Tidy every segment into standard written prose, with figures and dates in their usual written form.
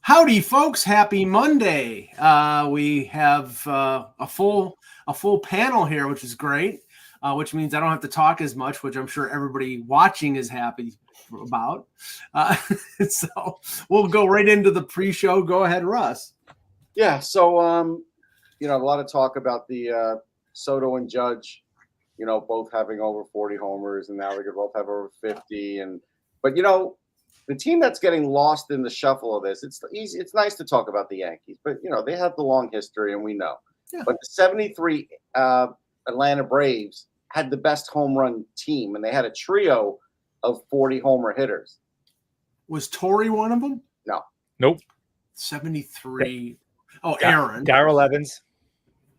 Howdy, folks! Happy Monday. We have a full panel here, which is great. Which means I don't have to talk as much, which I'm sure everybody watching is happy about. So we'll go right into the pre-show. Go ahead, Russ. Yeah. So a lot of talk about the Soto and Judge, both having over 40 homers, and now they could both have over 50. But the team that's getting lost in the shuffle of this, it's easy. It's nice to talk about the Yankees, but they have the long history, and we know. Yeah. But the 73 Atlanta Braves had the best home run team, and they had a trio of 40 homer hitters. Was Torrey one of them? No. Nope. 73. Oh, Aaron. Darrell Evans.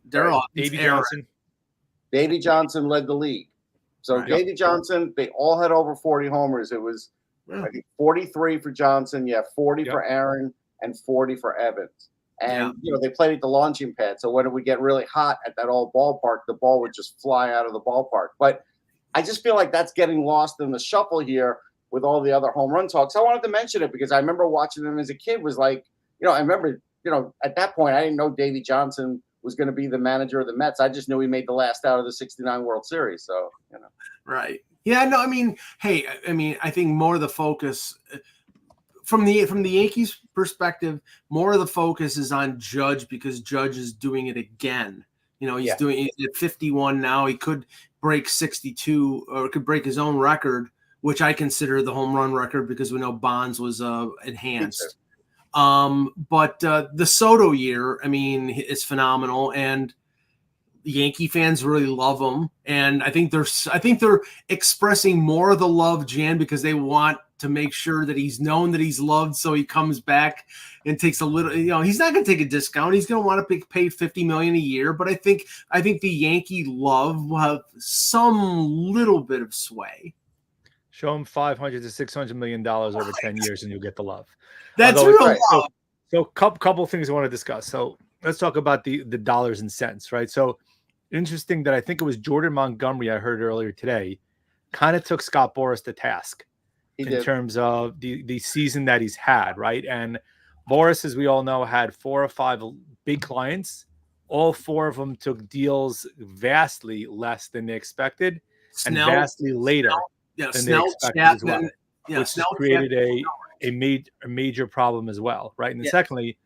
Davey Johnson. Davey Johnson led the league. So right. Davey Johnson, they all had over 40 homers. It was, I think, 43 for Johnson, 40 for Aaron, and 40 for Evans. And, they played at the launching pad. So when it would get really hot at that old ballpark, the ball would just fly out of the ballpark. But I just feel like that's getting lost in the shuffle here with all the other home run talks. I wanted to mention it because I remember watching them as a kid. Was like, I remember, at that point, I didn't know Davey Johnson was going to be the manager of the Mets. I just knew he made the last out of the 69 World Series. So, Right. Yeah, no, I mean, hey, I think more of the focus from the Yankees perspective, more of the focus is on Judge because Judge is doing it again. He's at 51 now. He could break 62 or could break his own record, which I consider the home run record because we know Bonds was enhanced. But the Soto year, is phenomenal, and the Yankee fans really love him. And I think they're expressing more of the love, Jan, because they want to make sure that he's known that he's loved. So he comes back and takes a little, he's not going to take a discount. He's going to want to pay $50 million a year. But I think the Yankee love will have some little bit of sway. Show him $500 to $600 million over 10 years and you'll get the love. That's real love. So couple things I want to discuss. So let's talk about the dollars and cents, right? So interesting that I think it was Jordan Montgomery I heard earlier today kind of took Scott Boras to task in terms of the season that he's had, right? And Boras, as we all know, had 4 or 5 big clients. All 4 of them took deals vastly less than they expected and vastly later than they expected as well, which created a major problem as well, right? And then secondly,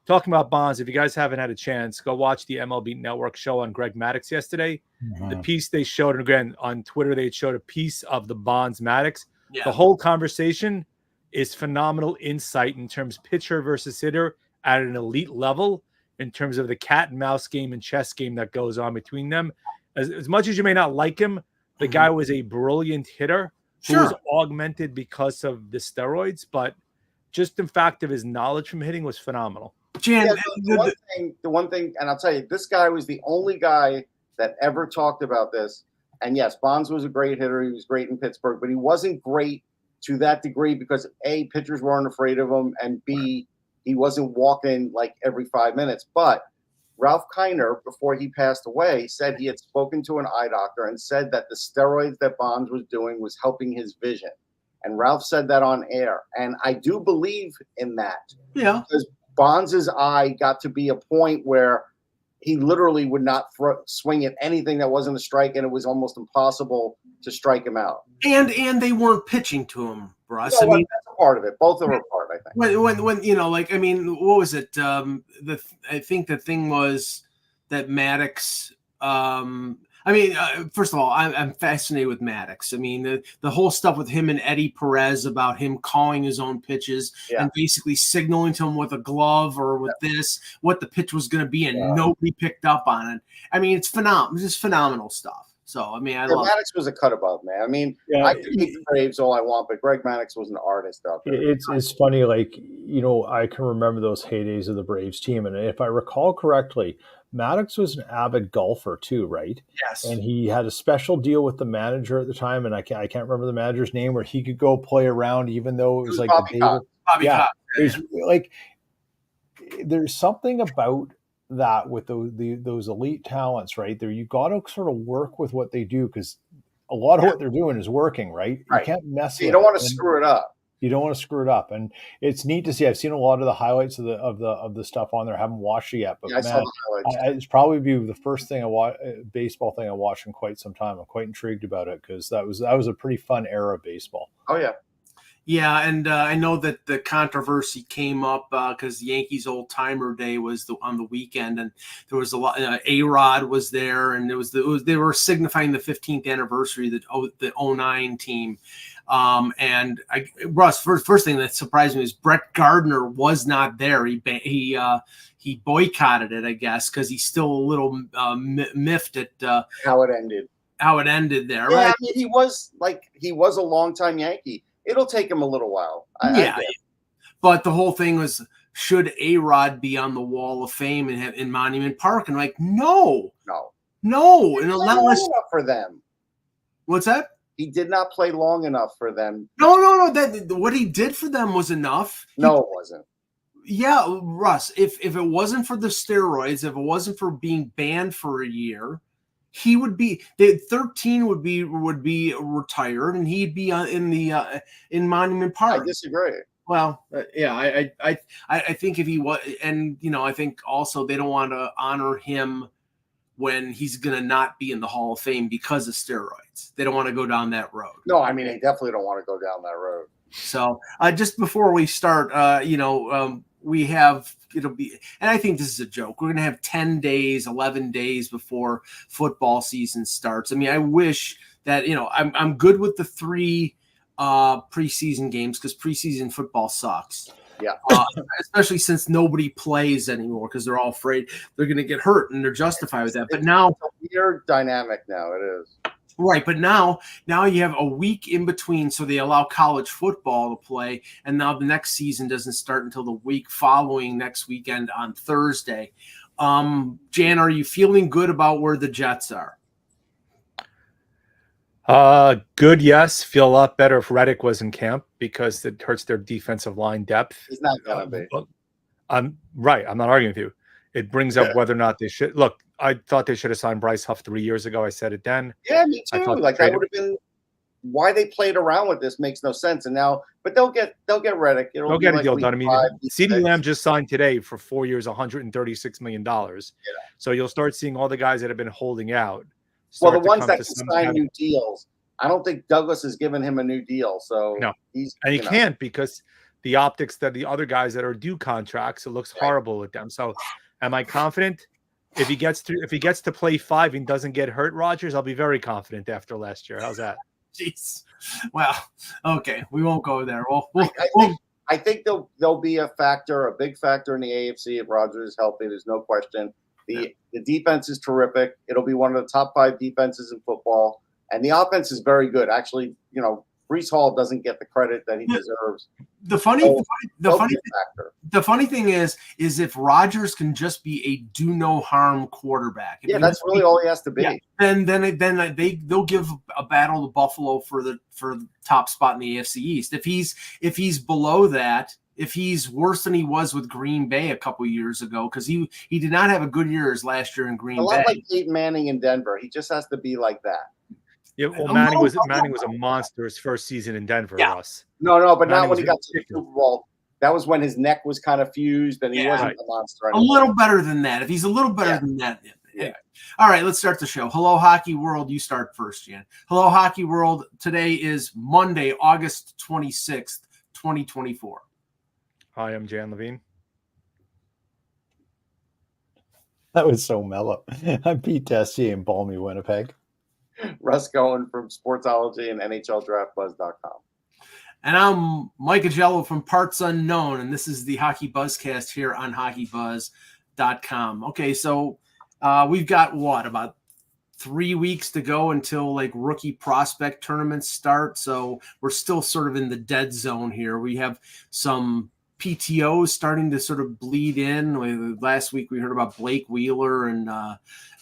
talking about Bonds, if you guys haven't had a chance, go watch the MLB Network show on Greg Maddux yesterday. Mm-hmm. The piece they showed, and again, on Twitter, they showed a piece of the Bonds Maddux. Yeah. The whole conversation is phenomenal insight in terms of pitcher versus hitter at an elite level in terms of the cat and mouse game and chess game that goes on between them. As much as you may not like him, the guy was a brilliant hitter who was augmented because of the steroids, but just the fact of his knowledge from hitting was phenomenal. Jan, the one thing, and I'll tell you, this guy was the only guy that ever talked about this. And yes, Bonds was a great hitter. He was great in Pittsburgh, but he wasn't great to that degree because A, pitchers weren't afraid of him, and B, he wasn't walking like every 5 minutes. But Ralph Kiner, before he passed away, said he had spoken to an eye doctor and said that the steroids that Bonds was doing was helping his vision. And Ralph said that on air. And I do believe in that. Yeah. Because Bonds' eye got to be a point where he literally would not swing at anything that wasn't a strike, and it was almost impossible to strike him out. And they weren't pitching to him, Russ. No, that's a part of it. Both of them are part, I think. When what was it? I think the thing was that Maddux. First of all, I'm fascinated with Maddux. The whole stuff with him and Eddie Perez about him calling his own pitches and basically signaling to him with a glove or with what the pitch was going to be, and nobody picked up on it. It's phenomenal. It's just phenomenal stuff. So, I love Maddux was a cut above, man. I can hate the Braves all I want, but Greg Maddux was an artist out there. It's funny, I can remember those heydays of the Braves team, and if I recall correctly, Maddux was an avid golfer too, right? Yes. And he had a special deal with the manager at the time, and I can't remember the manager's name, where he could go play around even though it was like Bobby Cox. It was like there's something about that with those elite talents, right? There, you got to sort of work with what they do because a lot of what they're doing is working, right? You can't mess. You don't want to screw it up. You don't want to screw it up, and it's neat to see. I've seen a lot of the highlights of the stuff on there. I haven't watched it yet, but Yeah, I saw the highlights. it's probably be the first thing baseball thing I watched in quite some time. I'm quite intrigued about it because that was a pretty fun era of baseball. Oh yeah. Yeah, and I know that the controversy came up because the Yankees Old Timer Day was on the weekend, and there was a lot. A-Rod was there, and they were signifying the 15th anniversary of the 09 team. Russ, first thing that surprised me is Brett Gardner was not there. He boycotted it, I guess, because he's still a little miffed at how it ended. How it ended there, yeah, right? I mean, he was a longtime Yankee. It'll take him a little while. But the whole thing was, should A-Rod be on the Wall of Fame in Monument Park? And no. And not enough for them. What's that? He did not play long enough for them. No. What he did for them was enough. No, it wasn't. Yeah, Russ. If it wasn't for the steroids, if it wasn't for being banned for a year, he would be 13 would be retired, and he'd be in Monument Park. I disagree. Well, yeah, I think if he was, and I think also they don't want to honor him when he's going to not be in the Hall of Fame because of steroids. They don't want to go down that road. No, I mean, they definitely don't want to go down that road. So just before we start, we have, and I think this is a joke. We're going to have 10 days, 11 days before football season starts. I mean, I wish that, I'm good with the 3 preseason games because preseason football sucks. Yeah. Especially since nobody plays anymore because they're all afraid they're going to get hurt, and they're justified with that. But now it's a weird dynamic now. It is. Right, but now you have a week in between, so they allow college football to play, and now the next season doesn't start until the week following next weekend on Thursday. Jan, are you feeling good about where the Jets are? Good, yes. Feel a lot better if Reddick was in camp because it hurts their defensive line depth. He's not gonna be. I'm right. I'm not arguing with you. It brings up whether or not they should look. I thought they should have signed Bryce Huff 3 years ago. I said it then. Yeah, me too. That would have been why they played around with this makes no sense. And now, but they'll get Reddick. They'll get a deal done. I mean, CeeDee Lamb just signed today for 4 years, $136 million. So you'll start seeing all the guys that have been holding out. Well, the ones that can sign new deals. I don't think Douglas has given him a new deal. So no, he can't because the optics that the other guys that are due contracts, it looks horrible with them. So am I confident? If he gets to play 5 and doesn't get hurt, Rodgers, I'll be very confident after last year. How's that? Jeez. Well, okay, we won't go there. I think there'll be a big factor in the AFC if Rodgers is healthy. There's no question. The defense is terrific. It'll be one of the top 5 defenses in football, and the offense is very good. Actually, Breece Hall doesn't get the credit that he deserves. The funny thing is if Rodgers can just be a do no harm quarterback. That's really all he has to be. Yeah, then they'll give a battle to Buffalo for the top spot in the AFC East. If he's below that, if he's worse than he was with Green Bay a couple years ago, because he did not have a good year as last year in Green Bay. A lot like Peyton Manning in Denver. He just has to be like that. Yeah, well, Manning was a monster his first season in Denver. Russ. No, but not when he got to the Super Bowl. That was when his neck was kind of fused and he wasn't a monster anymore. A little better than that. If he's a little better than that. Yeah. All right, let's start the show. Hello, Hockey World. You start first, Jan. Hello, Hockey World. Today is Monday, August 26th, 2024. Hi, I'm Jan Levine. That was so mellow. I'm Pete Tessier in balmy Winnipeg. Russ Cohen from Sportsology and NHLDraftBuzz.com. And I'm Mike Agello from Parts Unknown, and this is the Hockey Buzzcast here on HockeyBuzz.com. Okay, so we've got about 3 weeks to go until rookie prospect tournaments start. So we're still sort of in the dead zone here. We have some PTOs starting to sort of bleed in. Last week we heard about Blake Wheeler and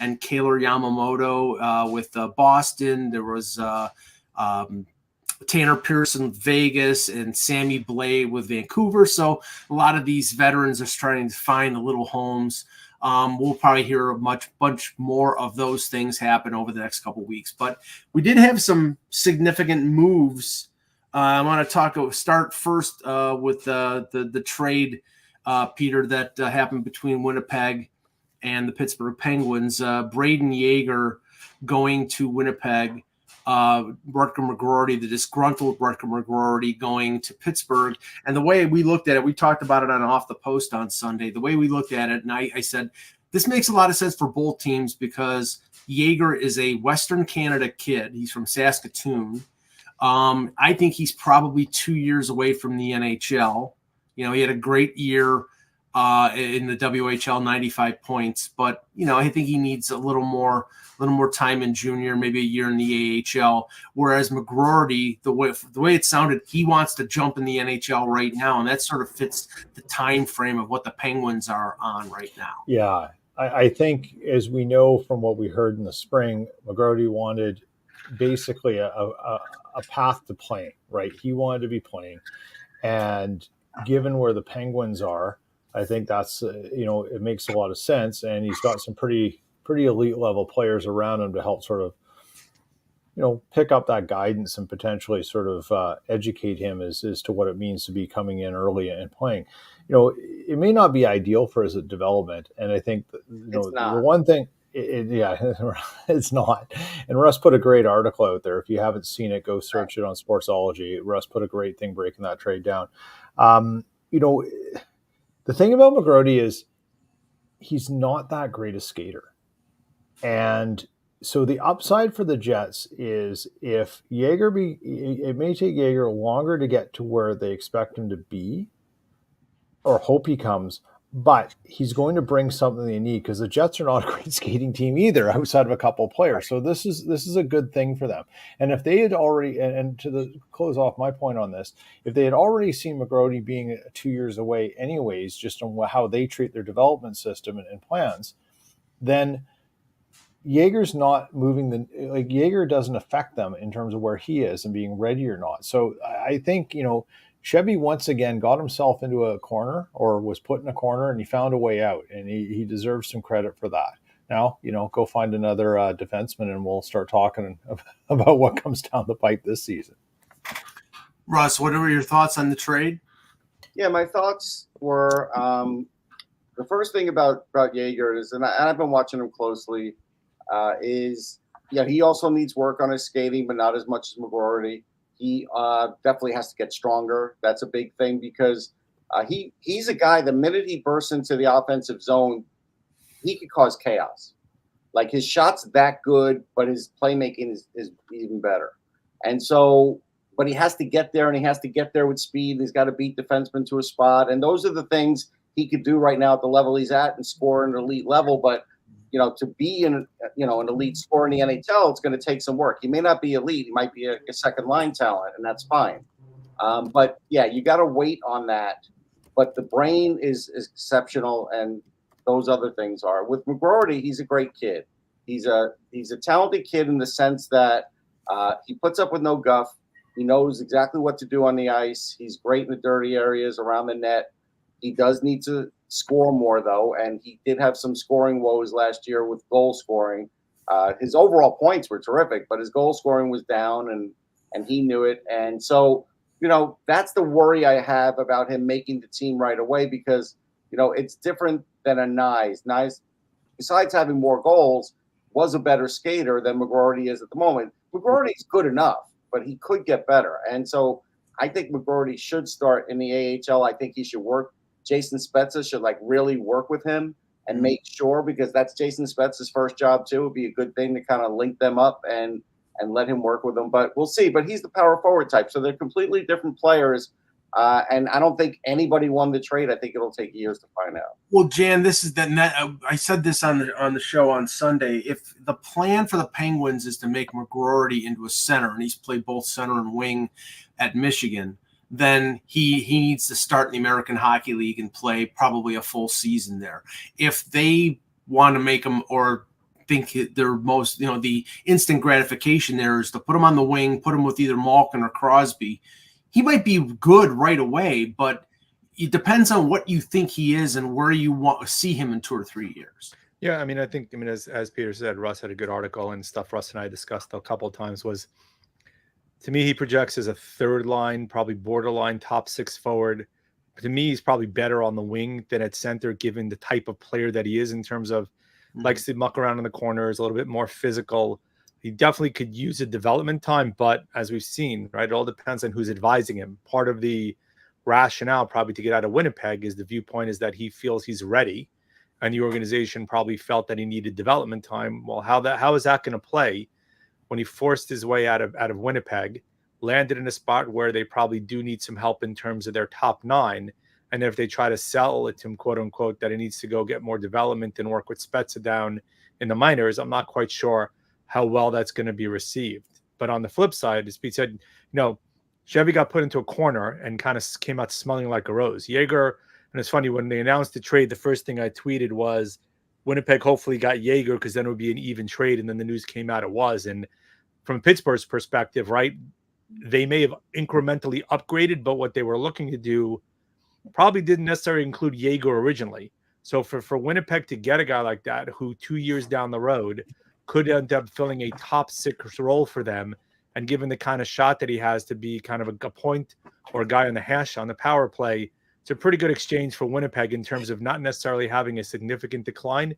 Kaylor Yamamoto with Boston. There was Tanner Pearson with Vegas and Sammy Blais with Vancouver. So a lot of these veterans are starting to find the little homes. We'll probably hear a bunch more of those things happen over the next couple of weeks. But we did have some significant moves I want to start first with the trade, Peter, that happened between Winnipeg and the Pittsburgh Penguins. Braden Yeager going to Winnipeg, Rutger McGroarty, the disgruntled Rutger McGroarty, going to Pittsburgh. And the way we looked at it, we talked about it on Off the Post on Sunday. The way we looked at it, and I said, this makes a lot of sense for both teams because Yeager is a Western Canada kid. He's from Saskatoon. I think he's probably 2 years away from the NHL. He had a great year in the WHL, 95 points, but I think he needs a little more time in junior, maybe a year in the AHL. Whereas McGroarty, the way it sounded, he wants to jump in the NHL right now, and that sort of fits the time frame of what the Penguins are on right now. Yeah, I think, as we know from what we heard in the spring, McGroarty wanted basically a path to playing, right? He wanted to be playing, and given where the Penguins are, I think that's it makes a lot of sense, and he's got some pretty elite level players around him to help sort of pick up that guidance and potentially sort of educate him as to what it means to be coming in early and playing. It may not be ideal for his development, and I think the one thing. It's not. And Russ put a great article out there. If you haven't seen it, go search it on Sportsology. Russ put a great thing breaking that trade down. The thing about McGroarty is he's not that great a skater. And so the upside for the Jets is if it may take Yeager longer to get to where they expect him to be or hope he comes, but he's going to bring something they need because the Jets are not a great skating team either outside of a couple of players. So this is a good thing for them. And if they had already, and close off my point on this, if they had already seen McGroarty being 2 years away anyways, just on how they treat their development system and plans, then Yeager's not moving Yeager doesn't affect them in terms of where he is and being ready or not. So I think, Chevy once again got himself into a corner or was put in a corner, and he found a way out, and he deserves some credit for that. Now, go find another defenseman, and we'll start talking about what comes down the pipe this season. Russ, what were your thoughts on the trade? Yeah, my thoughts were the first thing about Yeager is, and I've been watching him closely, he also needs work on his skating, but not as much as McGroarty. He definitely has to get stronger. That's a big thing because he's a guy, the minute he bursts into the offensive zone, he could cause chaos. Like, his shot's that good, but his playmaking is even better. And so, but he has to get there, and he has to get there with speed. He's got to beat defensemen to a spot. And those are the things he could do right now at the level he's at and score at an elite level. But to be an elite scorer in the NHL, it's going to take some work. He may not be elite. He might be a second line talent, and that's fine. But yeah, you got to wait on that. But the brain is exceptional, and those other things are. With McGroarty, he's a great kid. He's a talented kid in the sense that he puts up with no guff. He knows exactly what to do on the ice. He's great in the dirty areas around the net. He does need to score more, though, and he did have some scoring woes last year with goal scoring. His overall points were terrific, but his goal scoring was down, and he knew it. And so, that's the worry I have about him making the team right away because, it's different than a Nyes. Nyes, besides having more goals, was a better skater than McGroarty is at the moment. McGroarty's good enough, but he could get better. And so I think McGroarty should start in the AHL. I think he should work. Jason Spezza should really work with him and make sure, because that's Jason Spezza's first job too. It would be a good thing to kind of link them up and let him work with them. But we'll see. But he's the power forward type, so they're completely different players. And I don't think anybody won the trade. I think it'll take years to find out. Well, Jan, this is I said this on the show on Sunday. If the plan for the Penguins is to make McGroarty into a center, and he's played both center and wing at Michigan, then he needs to start in the American Hockey League and play probably a full season there. If they want to make him or think their most, the instant gratification there is to put him on the wing, put him with either Malkin or Crosby, he might be good right away, but it depends on what you think he is and where you want to see him in 2 or 3 years. Yeah, I mean, as Peter said, Russ had a good article, and stuff Russ and I discussed a couple of times was To me, he projects as a third line, probably borderline top 6 forward. To me, he's probably better on the wing than at center, given the type of player that he is in terms of likes to muck around in the corners, a little bit more physical. He definitely could use a development time, but as we've seen, right, it all depends on who's advising him. Part of the rationale probably to get out of Winnipeg is the viewpoint is that he feels he's ready, and the organization probably felt that he needed development time. Well, how is that going to play when he forced his way out of Winnipeg, landed in a spot where they probably do need some help in terms of their top 9, and if they try to sell it to him, quote unquote, that he needs to go get more development and work with Spezza down in the minors, I'm not quite sure how well that's going to be received. But on the flip side, as Pete said, Chevy got put into a corner and kind of came out smelling like a rose. Jaeger, and it's funny, when they announced the trade, the first thing I tweeted was Winnipeg hopefully got Jaeger because then it would be an even trade. And then the news came out it was. And from Pittsburgh's perspective, right, they may have incrementally upgraded, but what they were looking to do probably didn't necessarily include Jaeger originally. So for Winnipeg to get a guy like that, who 2 years down the road could end up filling a top 6 role for them, and given the kind of shot that he has to be kind of a point or a guy on the hash on the power play, it's a pretty good exchange for Winnipeg in terms of not necessarily having a significant decline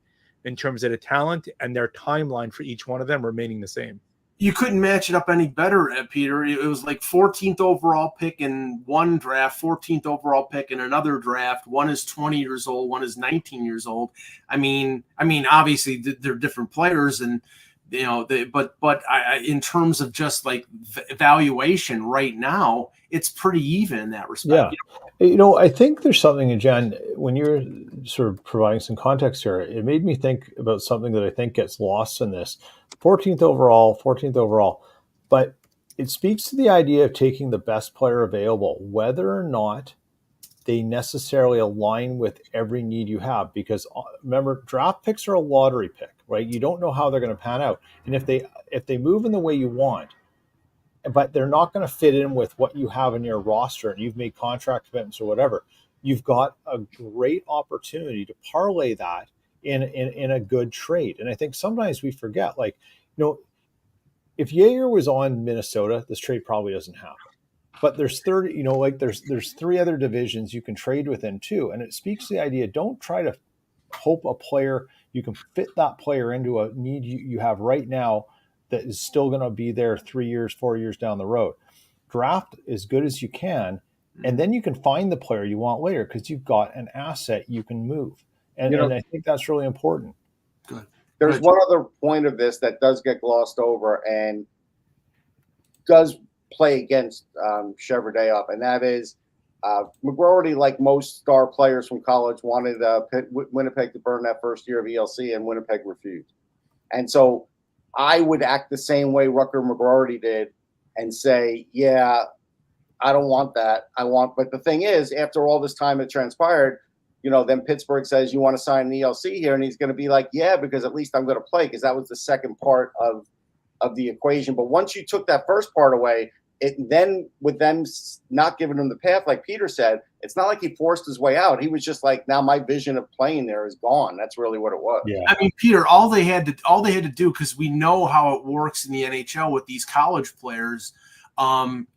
in terms of the talent and their timeline for each one of them remaining the same. You couldn't match it up any better, Peter. It was like 14th overall pick in one draft, 14th overall pick in another draft. One is 20 years old, one is 19 years old. I mean, obviously they're different players, and but in terms of just like evaluation right now, it's pretty even in that respect. Yeah. I think there's something in Jen, when you're sort of providing some context here, it made me think about something that I think gets lost in this. 14th overall, but it speaks to the idea of taking the best player available, whether or not they necessarily align with every need you have. Because remember, draft picks are a lottery pick, right? You don't know how they're going to pan out. And if they move in the way you want, but they're not going to fit in with what you have in your roster, and you've made contract commitments or whatever, you've got a great opportunity to parlay that in a good trade. And I think sometimes we forget, like, if Jaeger was on Minnesota, this trade probably doesn't happen. But there's 30, there's 3 other divisions you can trade within too. And it speaks to the idea, don't try to hope you can fit that player into a need you have right now that is still going to be there 3 years, 4 years down the road. Draft as good as you can, and then you can find the player you want later because you've got an asset you can move. And I think that's really important. Good. There's one other point of this that does get glossed over and does play against Cheverday, and that is McGroarty, like most star players from college, wanted Winnipeg to burn that first year of ELC, and Winnipeg refused. And so I would act the same way Rucker McGroarty did and say, yeah, I don't want that. But the thing is, after all this time had transpired, then Pittsburgh says, you want to sign an ELC here? And he's going to be like, yeah, because at least I'm going to play, because that was the second part of the equation. But once you took that first part away, it then with them not giving him the path, like Peter said, it's not like he forced his way out. He was just like, now my vision of playing there is gone. That's really what it was. Yeah. I mean, Peter, all they had to do, because we know how it works in the NHL with these college players,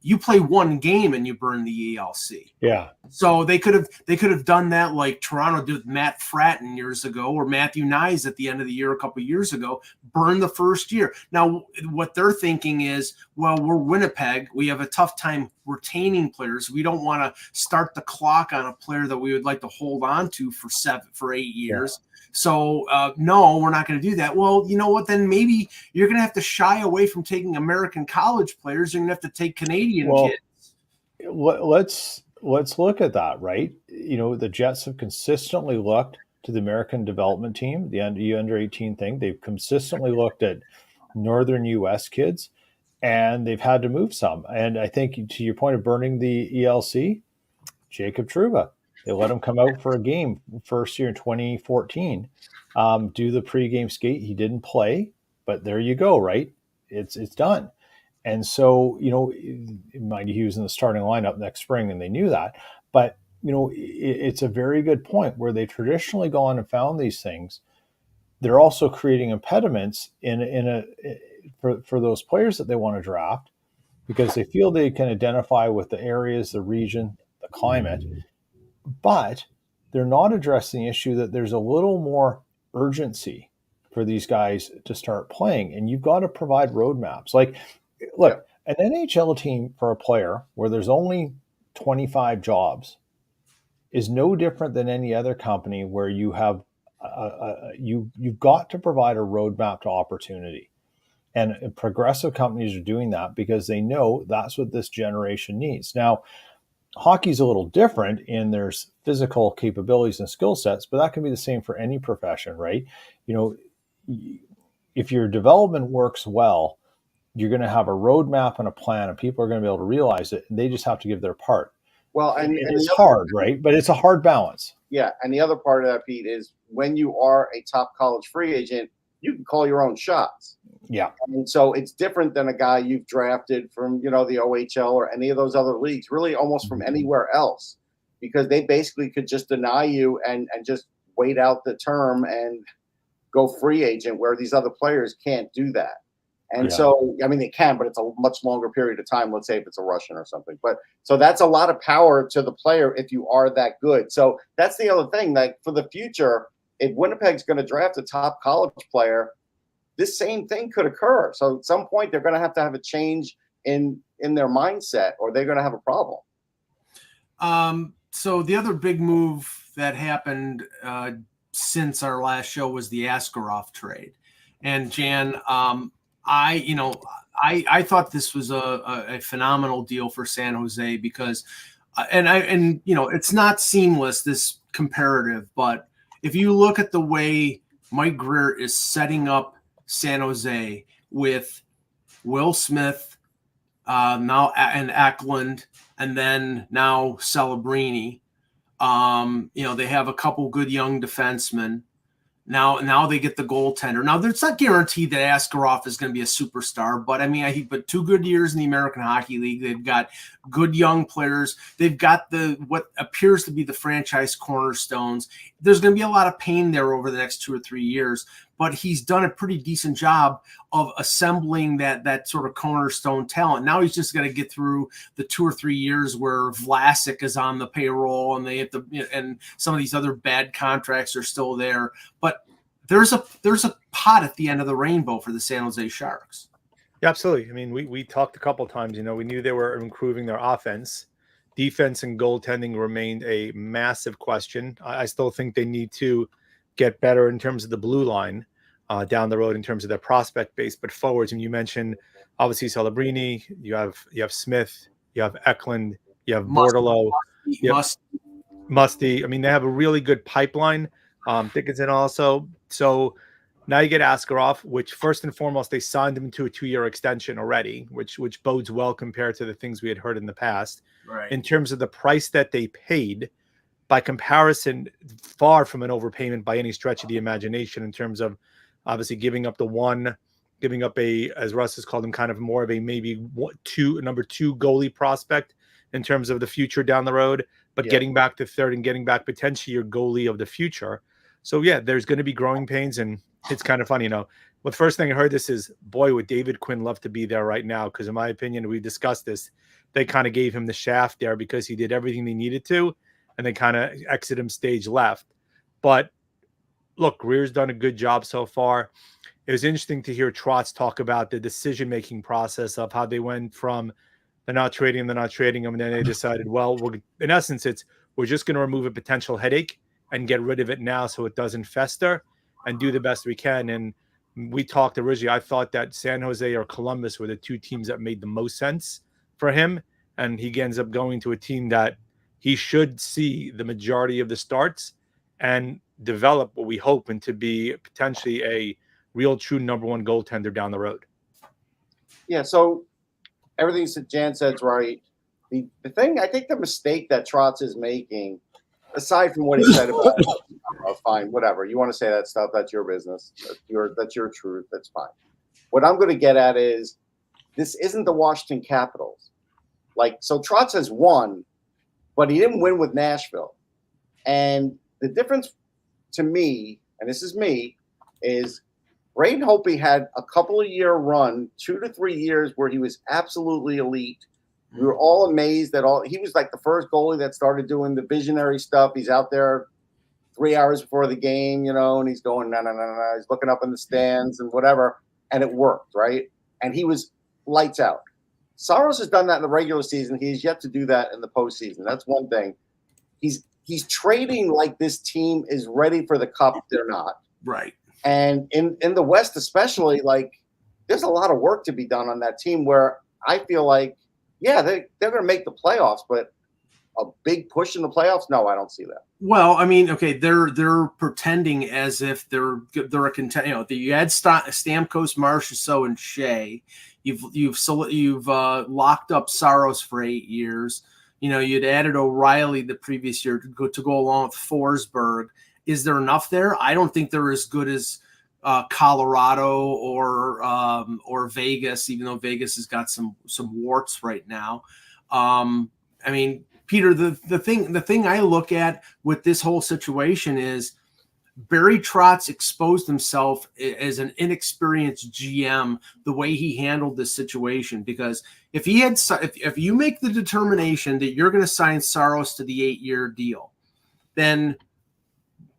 you play one game and you burn the ELC. Yeah. So they could have done that like Toronto did with Matt Fratton years ago, or Matthew Nyes at the end of the year a couple of years ago, burn the first year. Now what they're thinking is, well, we're Winnipeg, we have a tough time retaining players. We don't want to start the clock on a player that we would like to hold on to for 8 years. Yeah. So, no, we're not going to do that. Well, you know what? Then maybe you're going to have to shy away from taking American college players. You're going to have to take Canadian kids. Let's look at that, right? The Jets have consistently looked to the American development team, the under 18 thing. They've consistently looked at northern U.S. kids, and they've had to move some. And I think, to your point of burning the ELC, Jacob Trouba, they let him come out for a game first year in 2014, do the pregame skate. He didn't play, but there you go, right? It's done. And so, mind you, he was in the starting lineup next spring, and they knew that. But, it's a very good point where they've traditionally gone and found these things. They're also creating impediments for those players that they want to draft, because they feel they can identify with the areas, the region, the climate, but they're not addressing the issue that there's a little more urgency for these guys to start playing, and you've got to provide roadmaps. Like, look, an NHL team for a player where there's only 25 jobs is no different than any other company where you have you've got to provide a roadmap to opportunity. And progressive companies are doing that because they know that's what this generation needs. Now, hockey's a little different in there's physical capabilities and skill sets, but that can be the same for any profession, right? You know, if your development works well, you're going to have a roadmap and a plan, and people are going to be able to realize it, and they just have to give their part. Well, and it's hard, right? But it's a hard balance. Yeah, and the other part of that, Pete, is when you are a top college free agent, you can call your own shots. Yeah. And so it's different than a guy you've drafted from, you know, the OHL or any of those other leagues, really almost from anywhere else, because they basically could just deny you and just wait out the term and go free agent, where these other players can't do that. And so, I mean, they can, but it's a much longer period of time. Let's say if it's a Russian or something. But so that's a lot of power to the player if you are that good. So that's the other thing. Like for the future, if Winnipeg's going to draft a top college player, this same thing could occur. So at some point, they're going to have a change in their mindset, or they're going to have a problem. So the other big move that happened since our last show was the Askarov trade. And Jan, I thought this was a phenomenal deal for San Jose because, and it's not seamless, this comparative, but if you look at the way Mike Grier is setting up San Jose with Will Smith, now and Eklund, and then now Celebrini, they have a couple good young defensemen. Now they get the goaltender. Now, it's not guaranteed that Askarov is going to be a superstar, but I mean, but 2 good years in the American Hockey League. They've got good young players. They've got what appears to be the franchise cornerstones. There's going to be a lot of pain there over the next 2 or 3 years, but he's done a pretty decent job of assembling that sort of cornerstone talent. Now he's just got to get through the 2 or 3 years where Vlasic is on the payroll and they have to, and some of these other bad contracts are still there. But there's a pot at the end of the rainbow for the San Jose Sharks. Yeah, absolutely. I mean, we talked a couple times. We knew they were improving their offense. Defense and goaltending remained a massive question. I still think they need to get better in terms of the blue line down the road in terms of their prospect base. But forwards, and you mentioned obviously Celebrini, you have Smith, you have Eklund, you have Bordelot, Musty. I mean, they have a really good pipeline. Dickinson also. So now you get Askarov, which first and foremost, they signed him to a 2-year extension already, which bodes well compared to the things we had heard in the past. Right. In terms of the price that they paid, by comparison, far from an overpayment by any stretch of the imagination in terms of obviously giving up a, as Russ has called him, kind of more of a maybe number 2 goalie prospect in terms of the future down the road, but getting back to third and getting back potentially your goalie of the future. So yeah, there's going to be growing pains, and it's kind of funny, The first thing I heard this is, boy, would David Quinn love to be there right now, because in my opinion, we discussed this, they kind of gave him the shaft there because he did everything they needed to, and they kind of exit him stage left. But look, Grier's done a good job so far. It was interesting to hear Trotz talk about the decision-making process of how they went from they're not trading him, and then they decided, well, in essence, we're just going to remove a potential headache and get rid of it now so it doesn't fester and do the best we can. And we talked originally, I thought that San Jose or Columbus were the 2 teams that made the most sense for him, and he ends up going to a team that he should see the majority of the starts and develop what we hope into be potentially a real true number 1 goaltender down the road. Yeah, so everything that Jan said's right. The thing, I think the mistake that Trotz is making, aside from what he said about fine, whatever. You want to say that stuff, that's your business. That's your truth. That's fine. What I'm going to get at is this isn't the Washington Capitals. So Trotz has won, but he didn't win with Nashville. And the difference to me, and this is me, is Braden Holtby had a couple of year run, 2 to 3 years where he was absolutely elite. We were all amazed that he was like the first goalie that started doing the visionary stuff. He's out there 3 hours before the game, and he's going, no. He's looking up in the stands and whatever. And it worked, right? And he was lights out. Saros has done that in the regular season. He's yet to do that in the postseason. That's one thing. He's trading like this team is ready for the cup. They're not. Right. And in the West especially, like, there's a lot of work to be done on that team where I feel like, yeah, they're going to make the playoffs, but a big push in the playoffs? No, I don't see that. Well, I mean, okay, they're pretending as if they're a contender. You had Stamkos, Marchessault, and Shea. You've locked up Saros for 8 years. You'd added O'Reilly the previous year to go along with Forsberg. Is there enough there? I don't think they're as good as Colorado or Vegas, even though Vegas has got some warts right now. I mean, Peter, the thing I look at with this whole situation is Barry Trotz exposed himself as an inexperienced GM the way he handled this situation. Because if you make the determination that you're going to sign Saros to the 8-year deal, then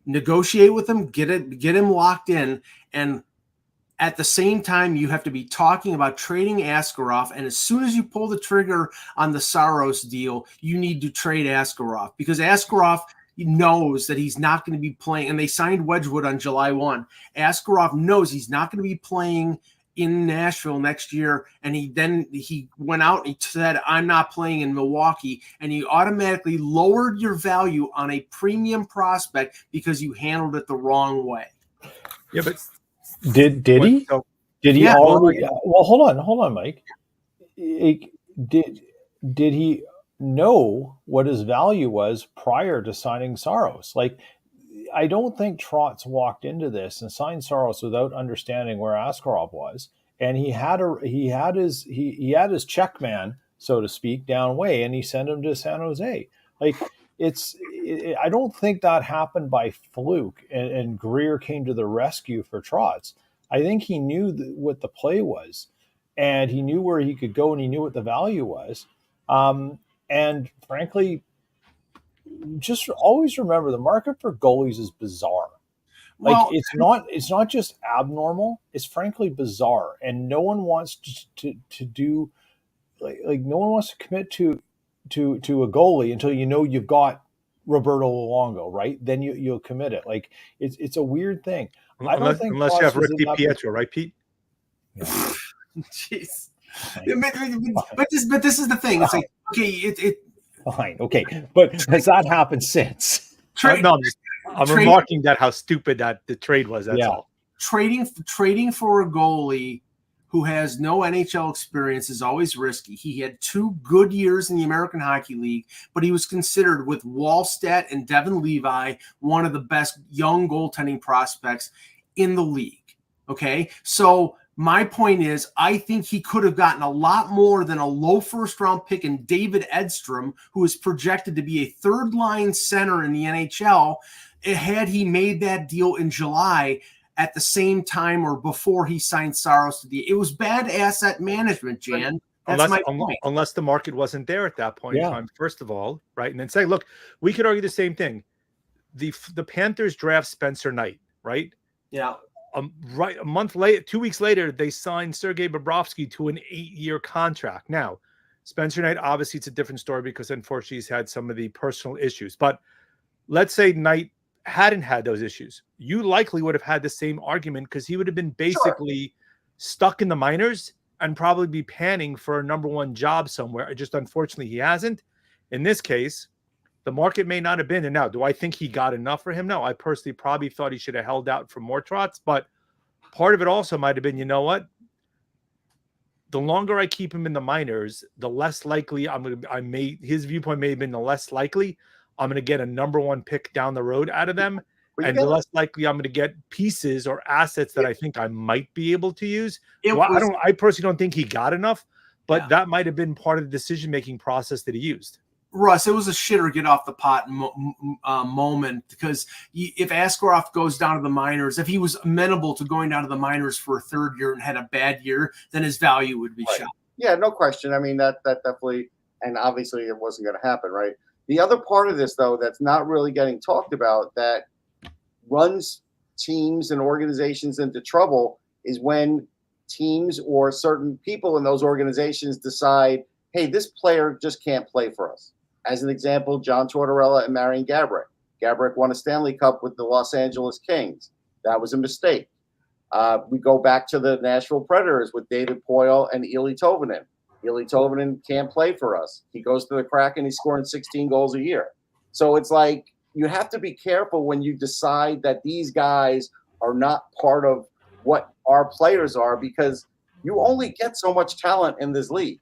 negotiate with him, get him locked in, and at the same time, you have to be talking about trading Askarov. And as soon as you pull the trigger on the Saros deal, you need to trade Askarov, because Askarov knows that he's not going to be playing. And they signed Wedgwood on July 1. Askarov knows he's not going to be playing in Nashville next year. And he went out and he said, I'm not playing in Milwaukee. And you automatically lowered your value on a premium prospect because you handled it the wrong way. Yeah, but Did he? Did he already? Well, hold on, Mike. Did he know what his value was prior to signing Saros? Like, I don't think Trotz walked into this and signed Saros without understanding where Askarov was, and he had his check man, so to speak, down way, and he sent him to San Jose. Like, I don't think that happened by fluke, and Greer came to the rescue for Trotz. I think he knew what the play was, and he knew where he could go, and he knew what the value was. And frankly, just always remember the market for goalies is bizarre. Like, well, it's not just abnormal; it's frankly bizarre, and no one wants to do like no one wants to commit to a goalie until you've got Roberto Luongo, right? Then you'll commit it. Like, it's a weird thing. Unless you have Rick DiPietro, right, Pete? Yeah. Jeez. But this is the thing. It's like, okay, fine, okay, but has that happened since? I'm remarking that how stupid that the trade was. That's all. Trading for a goalie who has no NHL experience is always risky. He had 2 good years in the American Hockey League, but he was considered, with Wallstedt and Devin Levi, one of the best young goaltending prospects in the league. Okay, so my point is, I think he could have gotten a lot more than a low first-round pick in David Edstrom, who is projected to be a third-line center in the NHL, had he made that deal in July at the same time or before he signed Saros to the. It was bad asset management, Jan. Unless the market wasn't there at that point in time, first of all, right? And then say, look, we could argue the same thing. The Panthers draft Spencer Knight, right? Yeah. Right, a month later, 2 weeks later, they signed Sergei Bobrovsky to an 8-year contract. Now, Spencer Knight, obviously, it's a different story because unfortunately he's had some of the personal issues. But let's say Knight hadn't had those issues. You likely would have had the same argument because he would have been basically stuck in the minors and probably be panning for a number 1 job somewhere. Just unfortunately, he hasn't. In this case, the market may not have been. And now, do I think he got enough for him? No, I personally probably thought he should have held out for more Trotz. But part of it also might have been, you know what? The longer I keep him in the minors, the less likely his viewpoint may have been the less likely I'm going to get a number 1 pick down the road out of them. And the less likely I'm going to get pieces or assets that I think I might be able to use. I personally don't think he got enough, but that might have been part of the decision-making process that he used. Russ, it was a shit or get off the pot moment, because if Askarov goes down to the minors, if he was amenable to going down to the minors for a third year and had a bad year, then his value would be shot. Yeah, no question. I mean, that definitely, and obviously it wasn't going to happen, right? The other part of this, though, that's not really getting talked about that runs teams and organizations into trouble is when teams or certain people in those organizations decide, hey, this player just can't play for us. As an example, John Tortorella and Marian Gaborik. Gaborik won a Stanley Cup with the Los Angeles Kings. That was a mistake. We go back to the Nashville Predators with David Poile and Eli Tovanen. Eli Tovanen can't play for us. He goes to the Kraken, he's scoring 16 goals a year. So it's like you have to be careful when you decide that these guys are not part of what our players are, because you only get so much talent in this league.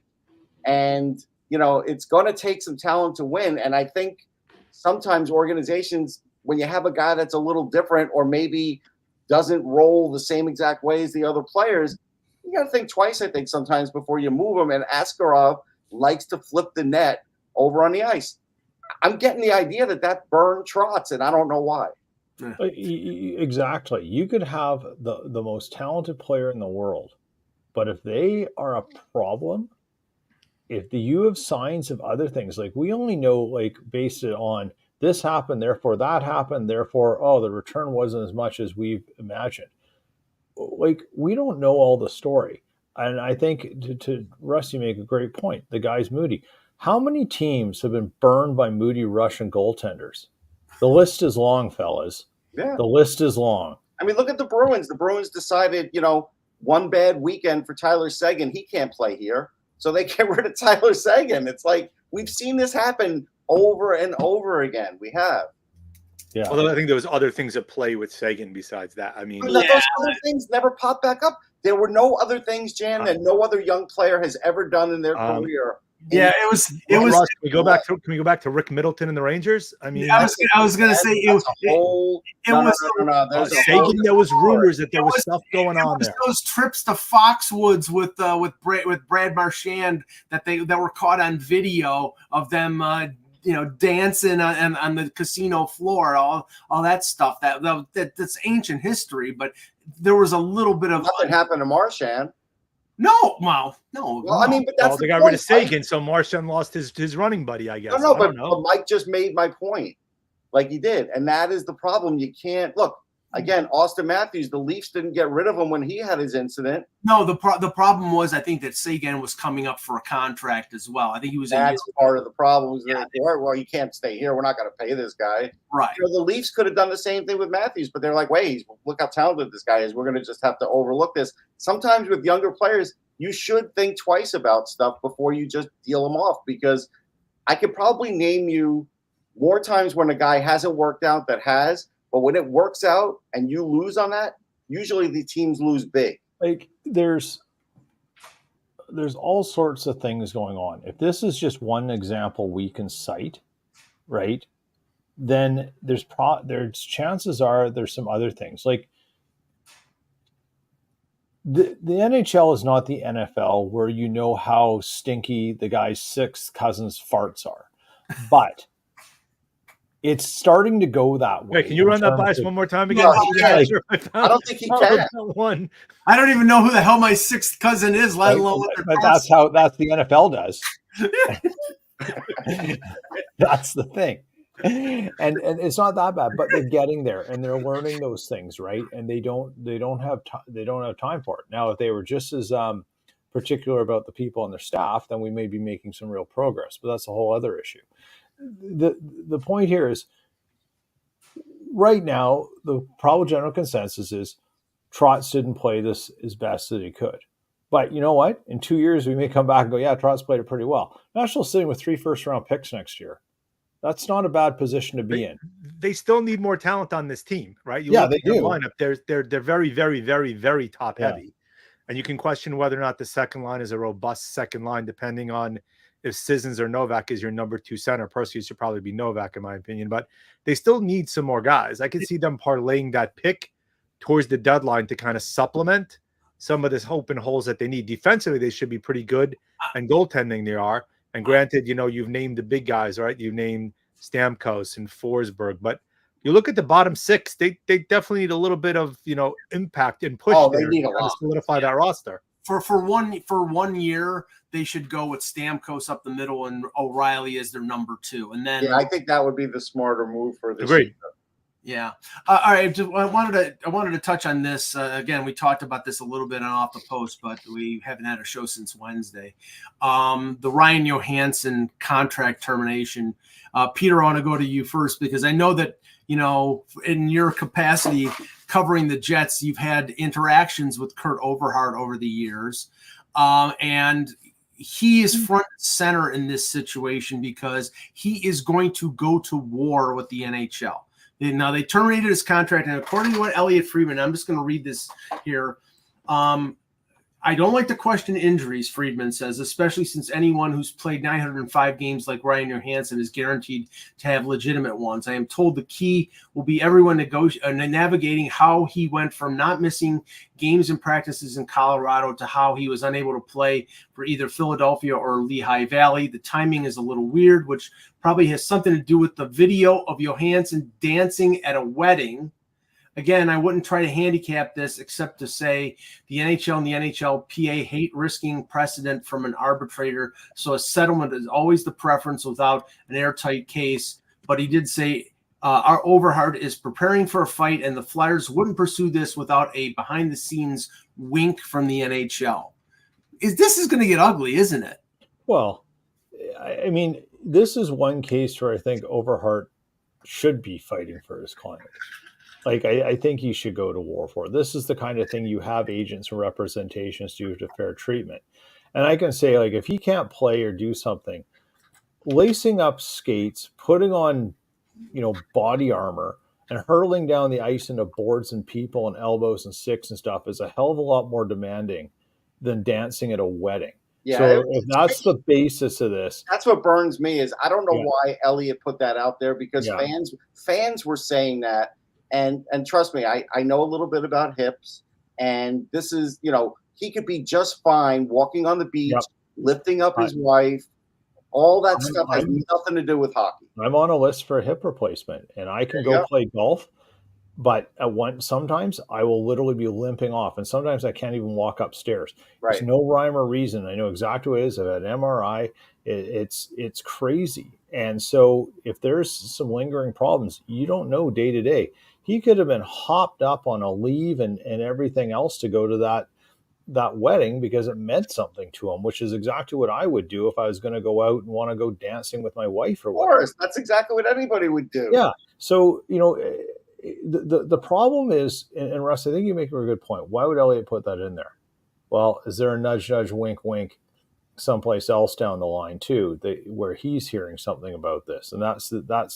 And it's going to take some talent to win. And I think sometimes organizations, when you have a guy that's a little different or maybe doesn't roll the same exact way as the other players, you got to think twice, I think, sometimes before you move him. And Askarov likes to flip the net over on the ice. I'm getting the idea that burned Trotz, and I don't know why. Exactly. You could have the most talented player in the world, but if they are a problem, if you have signs of other things, like we only know, like, based it on this happened, therefore that happened, therefore, the return wasn't as much as we've imagined. Like, we don't know all the story. And I think to Russ, you make a great point. The guy's moody. How many teams have been burned by moody Russian goaltenders? The list is long, fellas. Yeah. The list is long. I mean, look at the Bruins. The Bruins decided, one bad weekend for Tyler Seguin, he can't play here. So they get rid of Tyler Seguin. It's like we've seen this happen over and over again. We have. Yeah. Although I think there was other things at play with Seguin besides that. I mean, those other things never popped back up. There were no other things, Jan, that no other young player has ever done in their career. Yeah, it was. Russ, can we go back to Rick Middleton and the Rangers? I mean, I was going to say it was. Seguin. There was rumors that there was stuff going on there. Those trips to Foxwoods with Brad Marchand that were caught on video of them, dancing on the casino floor, all that stuff. That's ancient history, but there was a little bit of nothing happened to Marchand. No. Well, I mean, but that's they got rid of Seguin, so Marchand lost his running buddy, I guess. But Mike just made my point, like he did, and that is the problem. You can't look again. Austin Matthews, the Leafs didn't get rid of him when he had his incident. No, the problem was I think that Seguin was coming up for a contract as well. I think he was. That's part of the problem. Well, you can't stay here. We're not going to pay this guy. Right. The Leafs could have done the same thing with Matthews, but they're like, wait, look how talented this guy is. We're going to just have to overlook this. Sometimes with younger players, you should think twice about stuff before you just deal them off, because I could probably name you more times when a guy hasn't worked out that has, but when it works out and you lose on that, usually the teams lose big. Like there's all sorts of things going on. If this is just one example we can cite, right, then there's chances are there's some other things. Like the NHL is not the NFL where you know how stinky the guy's sixth cousin's farts are, but it's starting to go that way. Wait, can you run that by us one more time again? No, I don't think he can. One. I don't even know who the hell my sixth cousin is, let alone what but that's the NFL does. That's the thing. And it's not that bad, but they're getting there and they're learning those things, right? And they don't have time for it. Now, if they were just as particular about the people on their staff, then we may be making some real progress. But that's a whole other issue. The point here is, right now, the probable general consensus is Trotz didn't play this as best that he could. But you know what? In 2 years, we may come back and go, yeah, Trotz played it pretty well. Nationals sitting with 3 first-round picks next year. That's not a bad position to be in. They still need more talent on this team, right? They do. Lineup, they're very, very, very, very top heavy. And you can question whether or not the second line is a robust second line, depending on if Sissons or Novak is your number 2 center. Personally, it should probably be Novak, in my opinion. But they still need some more guys. I can see them parlaying that pick towards the deadline to kind of supplement some of this open holes that they need. Defensively, they should be pretty good, and goaltending they are. And granted, you've named the big guys, right? You've named Stamkos and Forsberg, but you look at the bottom six, they definitely need a little bit of, impact and push They there need a to kind of lot. solidify that roster. For 1 year, they should go with Stamkos up the middle and O'Reilly as their number 2. And then I think that would be the smarter move for this Agreed. season. Yeah. All right. I wanted to touch on this. Again, we talked about this a little bit on Off the Post, but we haven't had a show since Wednesday. The Ryan Johansson contract termination. Peter, I want to go to you first because I know that, in your capacity covering the Jets, you've had interactions with Kurt Overhart over the years. And he is front and center in this situation because he is going to go to war with the NHL. Now, they terminated his contract, and according to what Elliot Friedman, I'm just going to read this here. I don't like to question injuries, Friedman says, especially since anyone who's played 905 games like Ryan Johansson is guaranteed to have legitimate ones. I am told the key will be everyone navigating how he went from not missing games and practices in Colorado to how he was unable to play for either Philadelphia or Lehigh Valley. The timing is a little weird, which probably has something to do with the video of Johansson dancing at a wedding. Again, I wouldn't try to handicap this except to say the NHL and the NHLPA hate risking precedent from an arbitrator, so a settlement is always the preference without an airtight case. But he did say our Overhart is preparing for a fight, and the Flyers wouldn't pursue this without a behind-the-scenes wink from the NHL. This is going to get ugly, isn't it? Well, I mean, this is one case where I think Overhart should be fighting for his client. Like, I think he should go to war for it. This is the kind of thing you have agents and representations do to fair treatment. And I can say, like, if he can't play or do something, lacing up skates, putting on, body armor, and hurling down the ice into boards and people and elbows and sticks and stuff is a hell of a lot more demanding than dancing at a wedding. Yeah, so if that's the basis of this, that's what burns me is I don't know why Elliot put that out there because fans were saying that. And trust me, I know a little bit about hips, and this is, he could be just fine walking on the beach, lifting up his wife. All that stuff has nothing to do with hockey. I'm on a list for a hip replacement, and I can go play golf, but sometimes I will literally be limping off, and sometimes I can't even walk upstairs. Right. There's no rhyme or reason. I know exactly what it is. I've had an MRI. It's crazy. And so if there's some lingering problems, you don't know day to day. He could have been hopped up on a leave and everything else to go to that wedding because it meant something to him, which is exactly what I would do if I was going to go out and want to go dancing with my wife or whatever. Of course, that's exactly what anybody would do. Yeah. So, the problem is, and Russ, I think you make a good point. Why would Elliot put that in there? Well, is there a nudge, nudge, wink, wink someplace else down the line too, where he's hearing something about this? And that's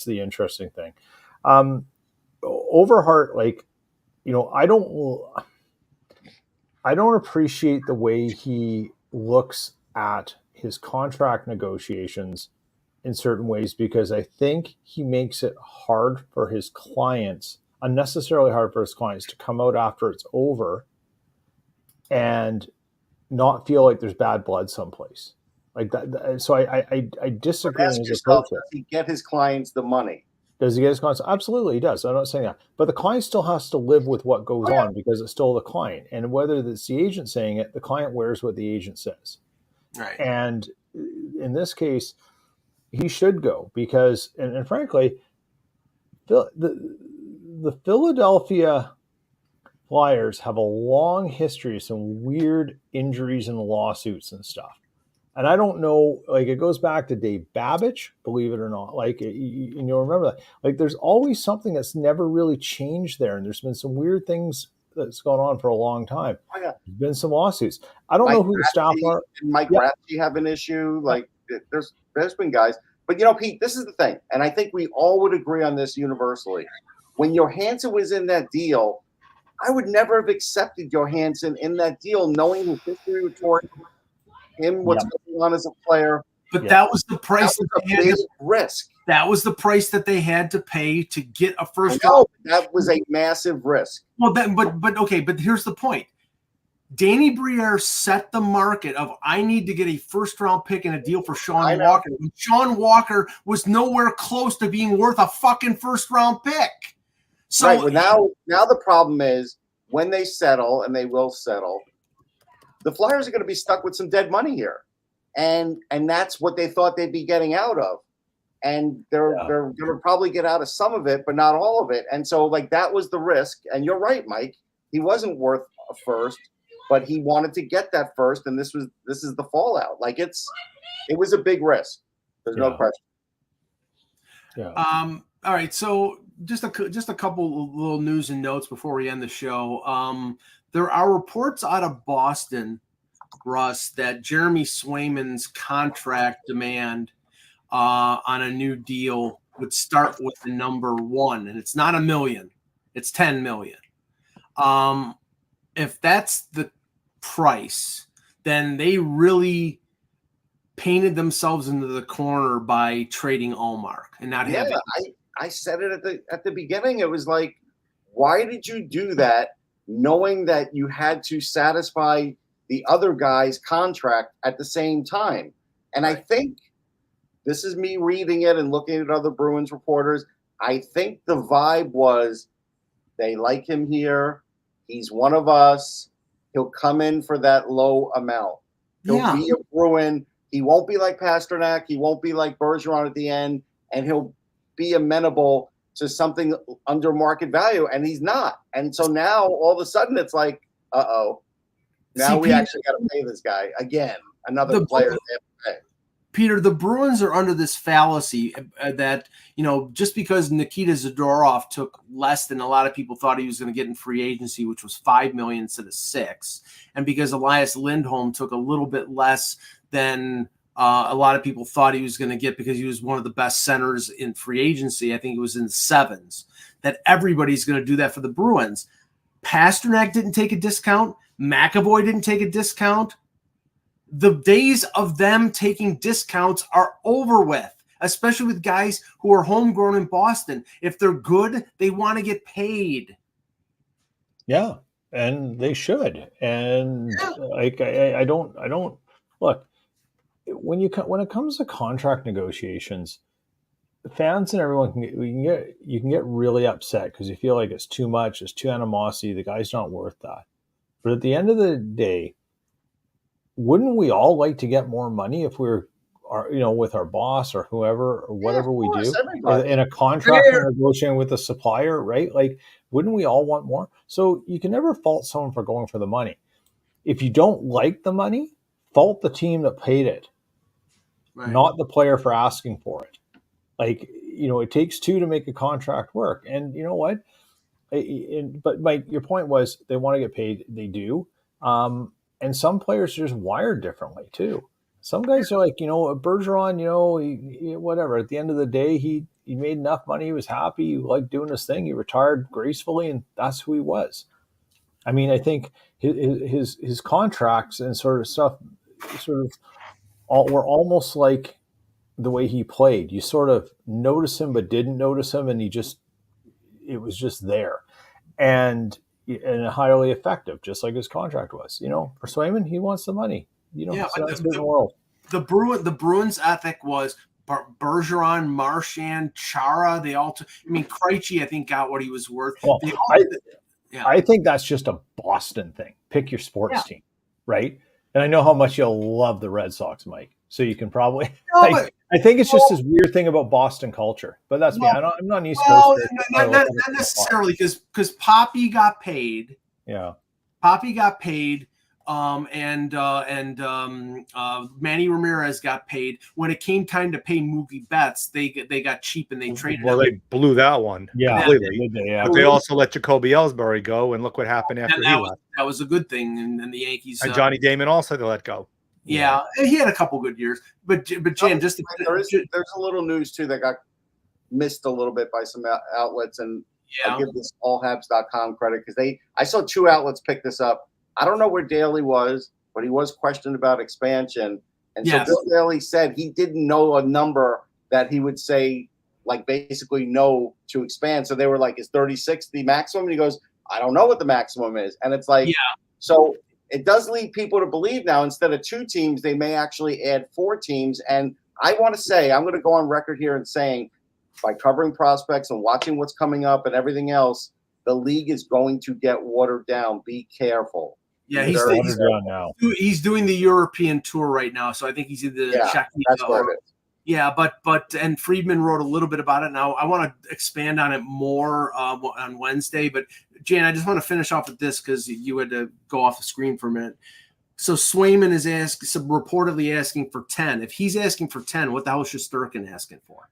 the interesting thing. Overhart, I don't appreciate the way he looks at his contract negotiations in certain ways because I think he makes it hard for his clients, unnecessarily hard for his clients to come out after it's over and not feel like there's bad blood someplace like that. So I disagree. Ask yourself, does he get his clients the money? Does he get his clients? Absolutely, he does. I'm not saying that. But the client still has to live with what goes on because it's still the client. And whether it's the agent saying it, the client wears what the agent says. Right. And in this case, he should go because, and frankly, the Philadelphia Flyers have a long history of some weird injuries and lawsuits and stuff. And I don't know, it goes back to Dave Babbage, believe it or not. And you'll remember that. There's always something that's never really changed there. And there's been some weird things that's gone on for a long time. Oh, yeah. There's been some lawsuits. I don't know who the staff are. Did Mike Ratchey have an issue? There's been guys. But, Pete, this is the thing. And I think we all would agree on this universally. When Johansson was in that deal, I would never have accepted Johansson in that deal knowing his history with him, what's going on as a player. But that was the price that they had risk. That was the price that they had to pay to get a first round. That was a massive risk. Well, then, but okay, but here's the point. Danny Briere set the market of I need to get a first-round pick and a deal for I Sean know. Walker. Sean Walker was nowhere close to being worth a fucking first-round pick. So right. Well, now the problem is when they settle, and they will settle, the Flyers are going to be stuck with some dead money here, and that's what they thought they'd be getting out of, and they're going to probably get out of some of it, but not all of it. And so, like, that was the risk. And you're right, Mike. He wasn't worth a first, but he wanted to get that first, and this is the fallout. Like, it was a big risk. There's no question. Yeah. All right. So just a couple little news and notes before we end the show. There are reports out of Boston, Russ, that Jeremy Swayman's contract demand on a new deal would start with the number 1, and it's not $1 million, it's $10 million. If that's the price, then they really painted themselves into the corner by trading Allmark and not having. I said it at the beginning. It was like, why did you do that, knowing that you had to satisfy the other guy's contract at the same time? And I think this is me reading it and looking at other Bruins reporters. I think the vibe was they like him here. He's one of us. He'll come in for that low amount. He'll be a Bruin. He won't be like Pasternak. He won't be like Bergeron at the end. And he'll be amenable to something under market value. And he's not. And so now all of a sudden it's like, uh-oh. Now we actually got to pay this guy again. Another player they have to pay. Peter, the Bruins are under this fallacy that, just because Nikita Zadorov took less than a lot of people thought he was going to get in free agency, which was $5 million instead of $6 million, and because Elias Lindholm took a little bit less than a lot of people thought he was going to get because he was one of the best centers in free agency, I think it was in the 7s, that everybody's going to do that for the Bruins. Pasternak didn't take a discount. McAvoy didn't take a discount. The days of them taking discounts are over with, especially with guys who are homegrown in Boston. If they're good, they want to get paid. Yeah, and they should. And like I don't look, when it comes to contract negotiations, fans and everyone you can get really upset because you feel like it's too much, it's too animosity, the guy's not worth that. But at the end of the day, wouldn't we all like to get more money if we're, with our boss or whoever or whatever we do in a contract negotiating with a supplier, right? Like, wouldn't we all want more? So you can never fault someone for going for the money. If you don't like the money, fault the team that paid it, not the player for asking for it. Like, it takes two to make a contract work. And you know what? But Mike, your point was they want to get paid. They do. And some players are just wired differently too. Some guys are like, Bergeron, he whatever. At the end of the day, he made enough money. He was happy. He liked doing his thing. He retired gracefully, and that's who he was. I mean, I think his contracts and sort of stuff were almost like the way he played. You sort of notice him, but didn't notice him, and it was just there. And highly effective, just like his contract was. For Swayman, he wants the money. The Bruins' ethic was Bergeron, Marchand, Chara. They all. Krejci, I think, got what he was worth. Well, I think that's just a Boston thing. Pick your sports team, right? And I know how much you'll love the Red Sox, Mike. So you can probably. I think it's just this weird thing about Boston culture. But that's me. I'm not an East Coast. Not necessarily, because Poppy got paid. Yeah. Poppy got paid. And Manny Ramirez got paid. When it came time to pay Mookie Betts, they got cheap and they traded. Well, they blew that one completely. Yeah. But they also let Jacoby Ellsbury go, and look what happened after he left. That was a good thing, and the Yankees. And Johnny Damon also they let go. Yeah, and he had a couple good years, but Jan, there's a little news too that got missed a little bit by some outlets, and I'll give this allhabs.com credit because I saw two outlets pick this up. I don't know where Daly was, but he was questioned about expansion. And so Bill Daly said he didn't know a number that he would say, like, basically no to expand. So they were like, is 36 the maximum? And he goes, I don't know what the maximum is. And it's like, so it does lead people to believe now instead of 2 teams, they may actually add 4 teams. And I want to say, I'm going to go on record here and saying, by covering prospects and watching what's coming up and everything else, the league is going to get watered down. Be careful. Yeah, He's down now. He's doing the European tour right now, so I think he's in the that's what it is. Yeah, but and Friedman wrote a little bit about it. Now I want to expand on it more on Wednesday. But Jan, I just want to finish off with this because you had to go off the screen for a minute. So Swayman is reportedly asking for 10. If he's asking for 10, what the hell is Shesterkin asking for?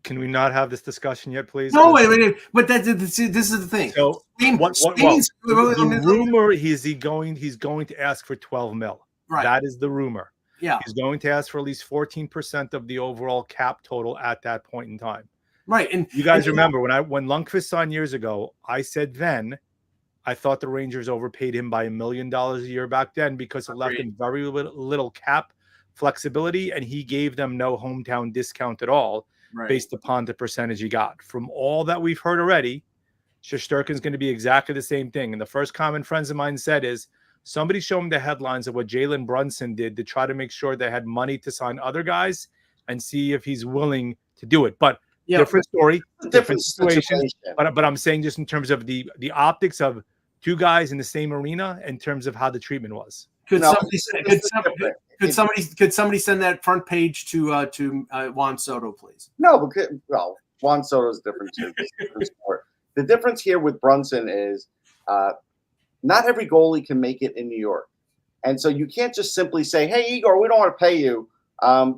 Can we not have this discussion yet, please? No, wait. But this is the thing. So the rumor is he's going to ask for 12 mil. Right. That is the rumor. Yeah. He's going to ask for at least 14% of the overall cap total at that point in time. Right. And you guys remember when Lundqvist signed years ago, I said then I thought the Rangers overpaid him by $1 million a year back then because it left him very little cap flexibility, and he gave them no hometown discount at all. Right. Based upon the percentage he got. From all that we've heard already, Shesterkin's going to be exactly the same thing. And the first comment friends of mine said is somebody show him the headlines of what Jalen Brunson did to try to make sure they had money to sign other guys and see if he's willing to do it. But different story, different situation. But I'm saying just in terms of the optics of 2 guys in the same arena in terms of how the treatment was. Could somebody send that front page to Juan Soto, please? No, because Juan Soto is different too. Different sport. The difference here with Brunson is not every goalie can make it in New York, and so you can't just simply say, "Hey, Igor, we don't want to pay you,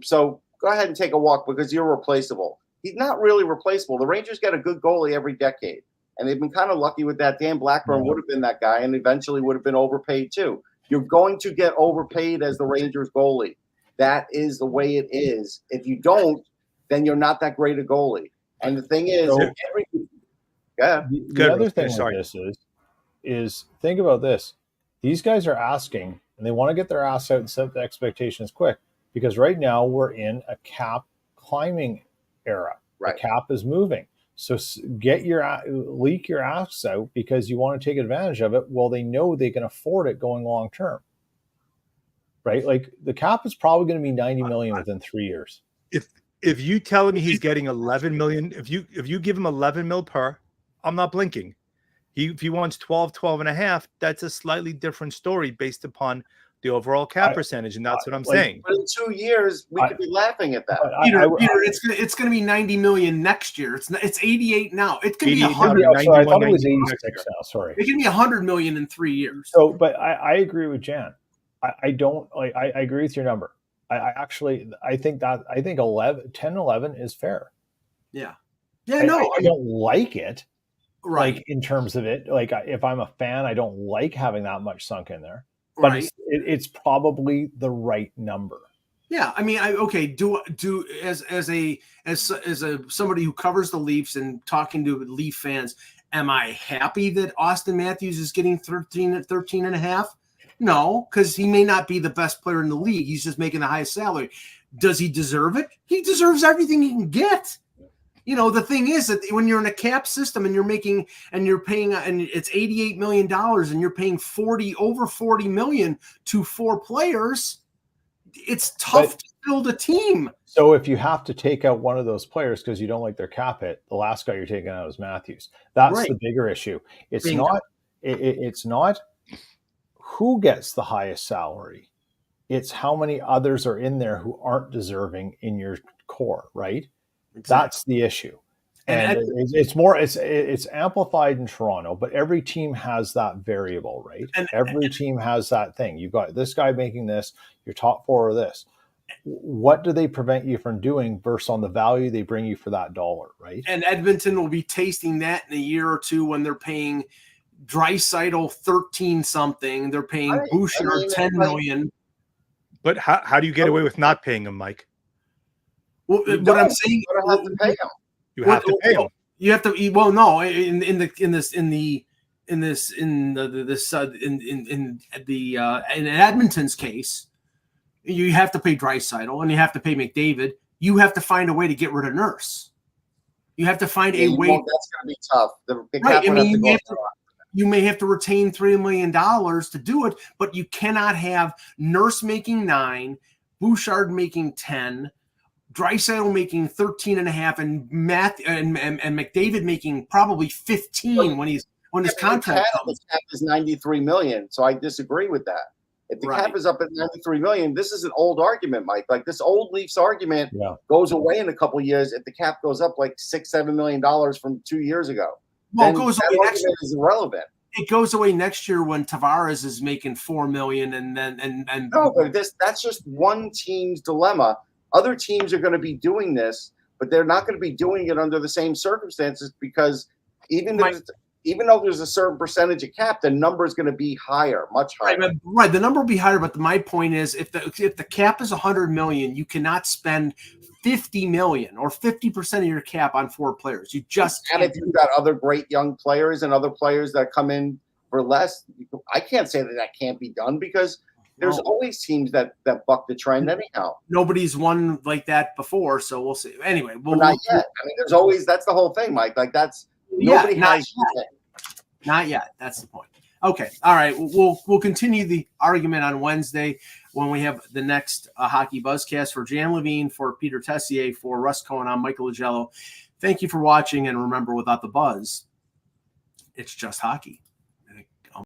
so go ahead and take a walk because you're replaceable." He's not really replaceable. The Rangers get a good goalie every decade, and they've been kind of lucky with that. Dan Blackburn would have been that guy, and eventually would have been overpaid too. You're going to get overpaid as the Rangers goalie. That is the way it is. If you don't, then you're not that great a goalie. And the thing is, the other thing with this is think about this. These guys are asking, and they want to get their ass out and set the expectations quick because right now we're in a cap climbing era. Right. The cap is moving. So leak your ass out because you want to take advantage of it. Well, they know they can afford it going long term, right? Like the cap is probably going to be 90 million within 3 years. If you tell me he's getting 11 million, if you give him 11 mil per, I'm not blinking. If he wants 12 and a half, that's a slightly different story based upon the overall cap percentage, and that's what I'm saying. But in 2 years, we could be laughing at that. Peter, it's going to be 90 million next year. It's 88 now. It could be 100. I thought it was 86 now. Sorry, it can be 100 million in 3 years. So, but I agree with Jan. I don't like. I agree with your number. I think 10-11 is fair. Yeah. I don't like it. Right. Like in terms of it, like if I'm a fan, I don't like having that much sunk in there. But it's probably the right number. Yeah, I mean, do as somebody who covers the Leafs and talking to Leaf fans, am I happy that Austin Matthews is getting 13 and a half? No, because he may not be the best player in the league. He's just making the highest salary. Does he deserve it? He deserves everything he can get. You know, the thing is that when you're in a cap system and you're paying, and it's $88 million and you're paying over 40 million to 4 players, it's tough to build a team. So if you have to take out one of those players because you don't like their cap hit, the last guy you're taking out is Matthews. That's the bigger issue. It's not who gets the highest salary. It's how many others are in there who aren't deserving in your core, right? Exactly. That's the issue. And it's amplified in Toronto, but every team has that variable, right? Every team has that thing. You've got this guy making this, your top 4 are this. What do they prevent you from doing versus on the value they bring you for that dollar, right? And Edmonton will be tasting that in a year or two when they're paying Draisaitl 13 something. They're paying Boucher 10 million. But how do you get away with not paying him, Mike? Well, what I'm saying, you have to pay him. You have to pay him. You have to. Well, no. In Edmonton's case, you have to pay Draisaitl and you have to pay McDavid. You have to find a way to get rid of Nurse. You have to find a way. That's going to be tough. you may have to retain $3 million to do it, but you cannot have Nurse making 9, Bouchard making 10, Draisaitl making 13.5, and McDavid making probably 15 when his contract comes. The cap is $93 million, so I disagree with that. If the cap is up at $93 million, this is an old argument, Mike. Like this old Leafs argument goes away in a couple of years if the cap goes up like $6-7 million from 2 years ago. Well, it goes away next year. Is irrelevant. It goes away next year when Tavares is making $4 million, and no, but that's just one team's dilemma. Other teams are going to be doing this, but they're not going to be doing it under the same circumstances because even though there's a certain percentage of cap, the number is going to be higher, much higher. Right, the number will be higher, but my point is, if the cap is $100 million, you cannot spend $50 million or 50% of your cap on 4 players. You just and if you've got other great young players and other players that come in for less, I can't say that can't be done because there's always teams that buck the trend anyhow. Nobody's won like that before, so we'll see. Anyway, not yet. I mean, there's always that's the whole thing, Mike. Like nobody has yet. Not yet. That's the point. Okay. All right. We'll continue the argument on Wednesday when we have the next Hockey Buzzcast. For Jan Levine, for Peter Tessier, for Russ Cohen, I'm Michael Agello. Thank you for watching, and remember, without the buzz, it's just hockey.